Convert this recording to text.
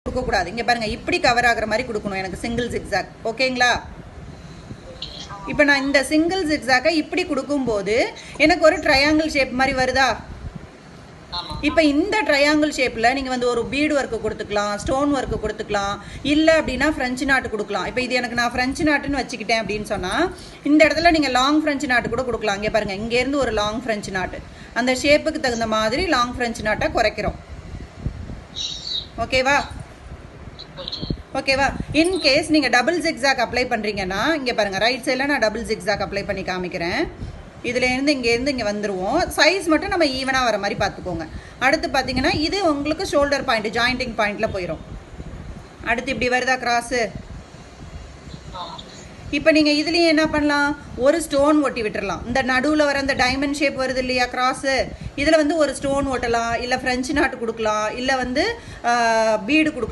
கொடுக்கக்கூடாது. இங்கே பாருங்கள், இப்படி கவர் ஆகிற மாதிரி கொடுக்கணும் எனக்கு சிங்கிள் ஜிக்ஸாக். ஓகேங்களா? இப்போ நான் இந்த சிங்கிள் ஜிக்ஸாக்கை இப்படி கொடுக்கும்போது எனக்கு ஒரு ட்ரையாங்கிள் ஷேப் மாதிரி வருதா? இப்போ இந்த ட்ரையாங்கிள் ஷேப்பில் நீங்கள் வந்து ஒரு பீடு ஒர்க்கு கொடுத்துக்கலாம், ஸ்டோன் ஒர்க்கு கொடுத்துக்கலாம், இல்லை அப்படின்னா ஃப்ரெஞ்சு நாட்டு கொடுக்கலாம். இப்போ இது எனக்கு நான் ஃப்ரெஞ்சு நாட்டுன்னு வச்சுக்கிட்டேன் அப்படின்னு சொன்னால் இந்த இடத்துல நீங்கள் லாங் ஃப்ரெஞ்சு நாட்டு கூட கொடுக்கலாம். இங்கே பாருங்கள், இங்கேருந்து ஒரு லாங் ஃப்ரெஞ்சு நாட்டு, அந்த ஷேப்புக்கு தகுந்த மாதிரி லாங் ஃப்ரெஞ்சு நாட்டை குறைக்கிறோம். ஓகேவா? ஓகேவா? இன்கேஸ் நீங்கள் டபுள் ஜிக்ஸாக் அப்ளை பண்ணுறீங்கன்னா இங்கே பாருங்கள், ரைட் சைடில் நான் டபுள் ஜிக்ஸாக் அப்ளை பண்ணி காமிக்கிறேன். இதுலேருந்து இங்கே வந்துடுவோம். சைஸ் மட்டும் நம்ம ஈவனாக வர மாதிரி பார்த்துக்கோங்க. அடுத்து பார்த்தீங்கன்னா இது உங்களுக்கு ஷோல்டர் பாயிண்ட், ஜாயிண்டிங் பாயிண்டில் போயிடும். அடுத்து இப்படி வருதா கிராஸு? இப்போ நீங்கள் இதுலேயும் என்ன பண்ணலாம், ஒரு ஸ்டோன் ஒட்டி விட்டுறலாம். இந்த நடுவில் வர அந்த டைமண்ட் ஷேப் வருது இல்லையா கிராஸு, இதில் வந்து ஒரு ஸ்டோன் ஒட்டலாம், இல்லை ஃப்ரெஞ்சு நாட்டு கொடுக்கலாம், இல்லை வந்து பீடு கொடுக்கலாம்.